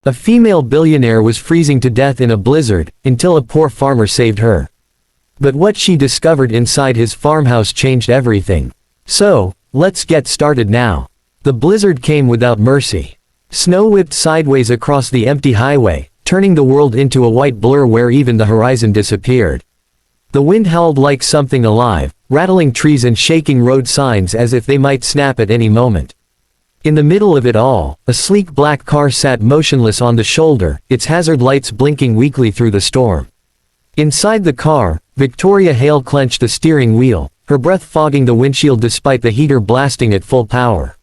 A female billionaire was freezing to death in a blizzard, until a poor farmer saved her. But what she discovered inside his farmhouse changed everything. So, let's get started now. The blizzard came without mercy. Snow whipped sideways across the empty highway, turning the world into a white blur where even the horizon disappeared. The wind howled like something alive, rattling trees and shaking road signs as if they might snap at any moment. In the middle of it all, a sleek black car sat motionless on the shoulder, its hazard lights blinking weakly through the storm. Inside the car, Victoria Hale clenched the steering wheel, her breath fogging the windshield despite the heater blasting at full power.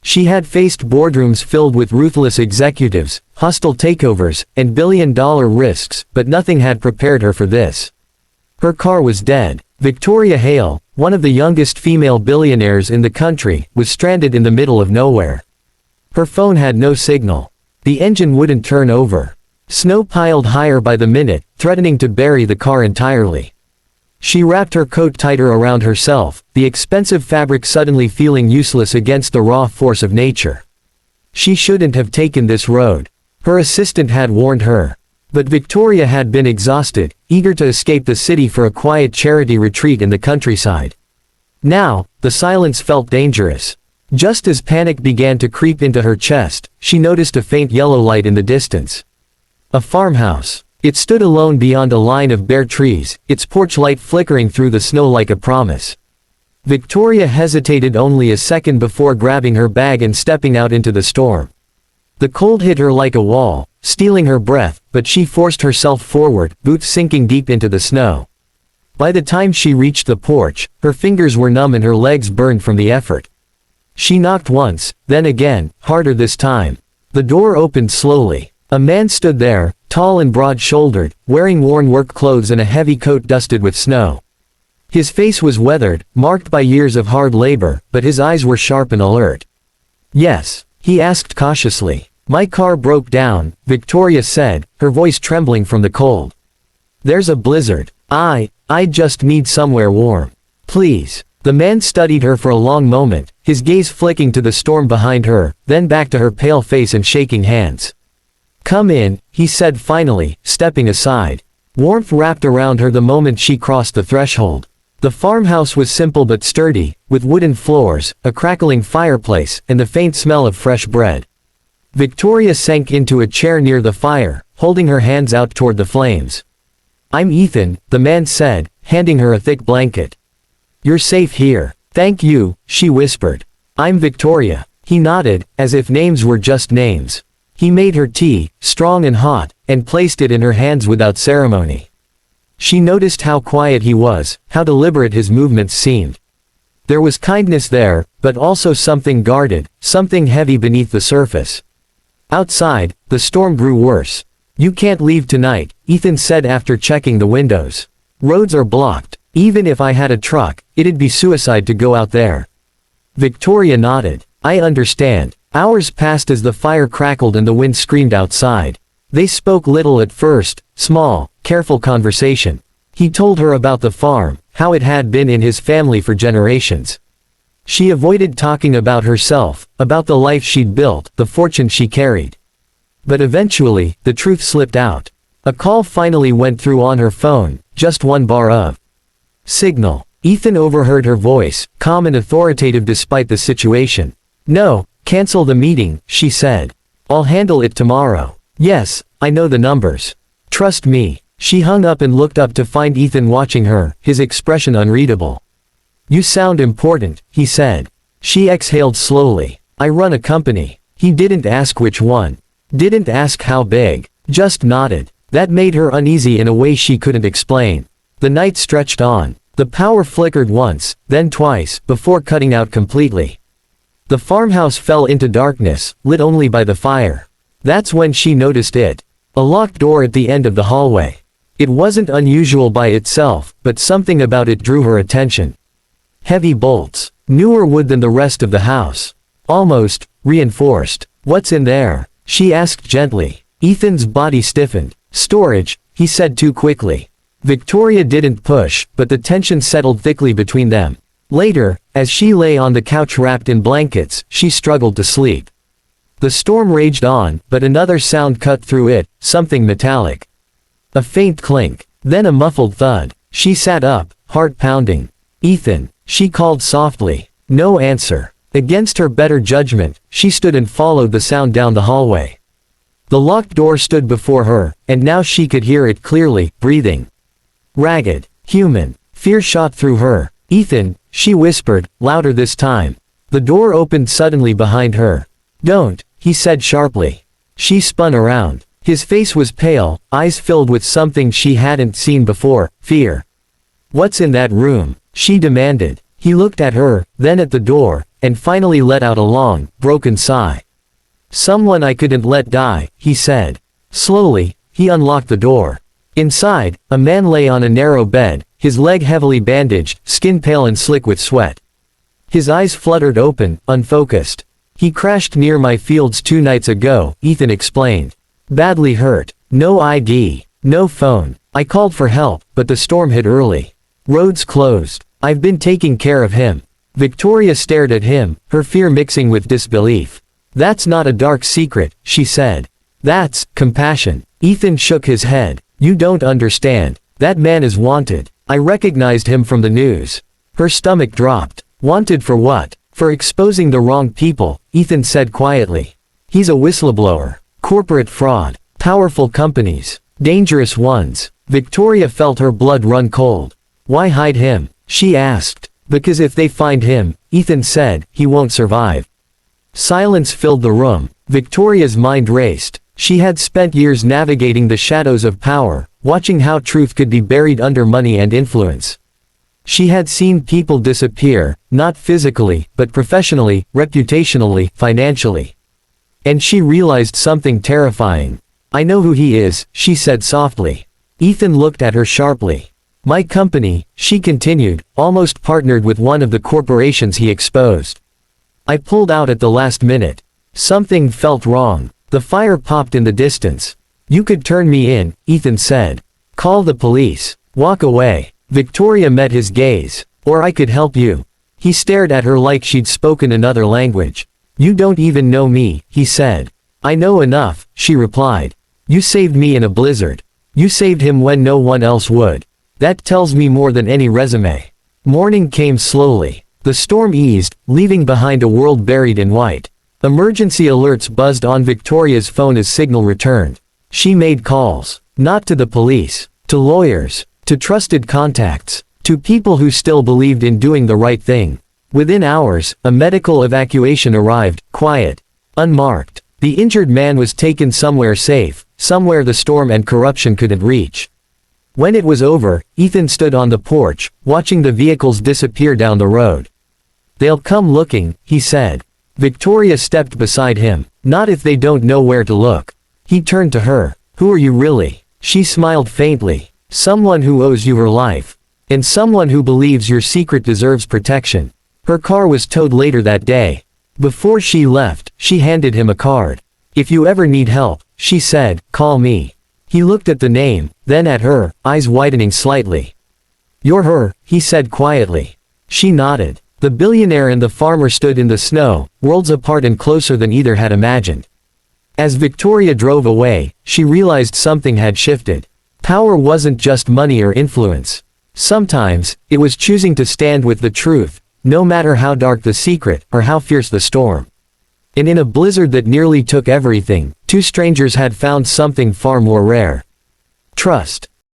She had faced boardrooms filled with ruthless executives, hostile takeovers, and billion-dollar risks, but nothing had prepared her for this. Her car was dead. Victoria Hale, one of the youngest female billionaires in the country, was stranded in the middle of nowhere. Her phone had no signal. The engine wouldn't turn over. Snow piled higher by the minute, threatening to bury the car entirely. She wrapped her coat tighter around herself, the expensive fabric suddenly feeling useless against the raw force of nature. She shouldn't have taken this road. Her assistant had warned her. But Victoria had been exhausted, eager to escape the city for a quiet charity retreat in the countryside. Now, the silence felt dangerous. Just as panic began to creep into her chest, she noticed a faint yellow light in the distance. A farmhouse. It stood alone beyond a line of bare trees, its porch light flickering through the snow like a promise. Victoria hesitated only a second before grabbing her bag and stepping out into the storm. The cold hit her like a wall, stealing her breath, but she forced herself forward, boots sinking deep into the snow. By the time she reached the porch, her fingers were numb and her legs burned from the effort. She knocked once, then again, harder this time. The door opened slowly. A man stood there, tall and broad-shouldered, wearing worn work clothes and a heavy coat dusted with snow. His face was weathered, marked by years of hard labor, but his eyes were sharp and alert. "Yes?" he asked cautiously. "My car broke down," Victoria said, her voice trembling from the cold. "There's a blizzard. I just need somewhere warm. Please." The man studied her for a long moment, his gaze flicking to the storm behind her, then back to her pale face and shaking hands. "Come in," he said finally, stepping aside. Warmth wrapped around her the moment she crossed the threshold. The farmhouse was simple but sturdy, with wooden floors, a crackling fireplace, and the faint smell of fresh bread. Victoria sank into a chair near the fire, holding her hands out toward the flames. "I'm Ethan," the man said, handing her a thick blanket. "You're safe here." "Thank you," she whispered. "I'm Victoria." He nodded, as if names were just names. He made her tea, strong and hot, and placed it in her hands without ceremony. She noticed how quiet he was, how deliberate his movements seemed. There was kindness there, but also something guarded, something heavy beneath the surface. Outside, the storm grew worse. "You can't leave tonight," Ethan said after checking the windows. "Roads are blocked. Even if I had a truck, it'd be suicide to go out there." Victoria nodded. "I understand." Hours passed as the fire crackled and the wind screamed outside. They spoke little at first, small, careful conversation. He told her about the farm, how it had been in his family for generations. She avoided talking about herself, about the life she'd built, the fortune she carried. But eventually, the truth slipped out. A call finally went through on her phone, just one bar of signal. Ethan overheard her voice, calm and authoritative despite the situation. "No, cancel the meeting," she said. "I'll handle it tomorrow." "Yes, I know the numbers. Trust me." She hung up and looked up to find Ethan watching her, his expression unreadable. "You sound important," he said. She exhaled slowly. "I run a company." He didn't ask which one. Didn't ask how big. Just nodded. That made her uneasy in a way she couldn't explain. The night stretched on. The power flickered once, then twice, before cutting out completely. The farmhouse fell into darkness, lit only by the fire. That's when she noticed it. A locked door at the end of the hallway. It wasn't unusual by itself, but something about it drew her attention. Heavy bolts. Newer wood than the rest of the house. Almost reinforced. "What's in there?" she asked gently. Ethan's body stiffened. "Storage," he said too quickly. Victoria didn't push, but the tension settled thickly between them. Later, as she lay on the couch wrapped in blankets, she struggled to sleep. The storm raged on, but another sound cut through it, something metallic. A faint clink, then a muffled thud. She sat up, heart pounding. "Ethan," she called softly. No answer. Against her better judgment, she stood and followed the sound down the hallway. The locked door stood before her, and now she could hear it clearly, breathing. Ragged, human. Fear shot through her. "Ethan," she whispered, louder this time. The door opened suddenly behind her. "Don't," he said sharply. She spun around. His face was pale, eyes filled with something she hadn't seen before, fear. "What's in that room?" she demanded. He looked at her, then at the door, and finally let out a long, broken sigh. "Someone I couldn't let die," he said. Slowly, he unlocked the door. Inside, a man lay on a narrow bed, his leg heavily bandaged, skin pale and slick with sweat. His eyes fluttered open, unfocused. "He crashed near my fields 2 nights ago," Ethan explained. "Badly hurt. No ID. No phone. I called for help, but the storm hit early. Roads closed. I've been taking care of him." Victoria stared at him, her fear mixing with disbelief. "That's not a dark secret," she said. "That's compassion." Ethan shook his head. "You don't understand. That man is wanted. I recognized him from the news." Her stomach dropped. "Wanted for what?" "For exposing the wrong people," Ethan said quietly. "He's a whistleblower. Corporate fraud. Powerful companies. Dangerous ones." Victoria felt her blood run cold. "Why hide him?" she asked. "Because if they find him," Ethan said, "he won't survive." Silence filled the room. Victoria's mind raced. She had spent years navigating the shadows of power, watching how truth could be buried under money and influence. She had seen people disappear, not physically, but professionally, reputationally, financially. And she realized something terrifying. "I know who he is," she said softly. Ethan looked at her sharply. "My company," she continued, almost partnered with one of the corporations he exposed. "I pulled out at the last minute. Something felt wrong. The fire popped in the distance." "You could turn me in," Ethan said. "Call the police. Walk away." Victoria met his gaze. "Or I could help you." He stared at her like she'd spoken another language. "You don't even know me," he said. "I know enough," she replied. "You saved me in a blizzard. You saved him when no one else would. That tells me more than any resume." Morning came slowly. The storm eased, leaving behind a world buried in white. Emergency alerts buzzed on Victoria's phone as signal returned. She made calls. Not to the police. To lawyers. To trusted contacts. To people who still believed in doing the right thing. Within hours, a medical evacuation arrived, quiet. Unmarked. The injured man was taken somewhere safe, somewhere the storm and corruption couldn't reach. When it was over, Ethan stood on the porch, watching the vehicles disappear down the road. "They'll come looking," he said. Victoria stepped beside him. "Not if they don't know where to look." He turned to her. "Who are you really?" She smiled faintly. "Someone who owes you her life. And someone who believes your secret deserves protection." Her car was towed later that day. Before she left, she handed him a card. "If you ever need help," she said, "call me." He looked at the name, then at her, eyes widening slightly. "You're her," he said quietly. She nodded. The billionaire and the farmer stood in the snow, worlds apart and closer than either had imagined. As Victoria drove away, she realized something had shifted. Power wasn't just money or influence. Sometimes, it was choosing to stand with the truth, no matter how dark the secret, or how fierce the storm. And in a blizzard that nearly took everything, 2 strangers had found something far more rare. Trust.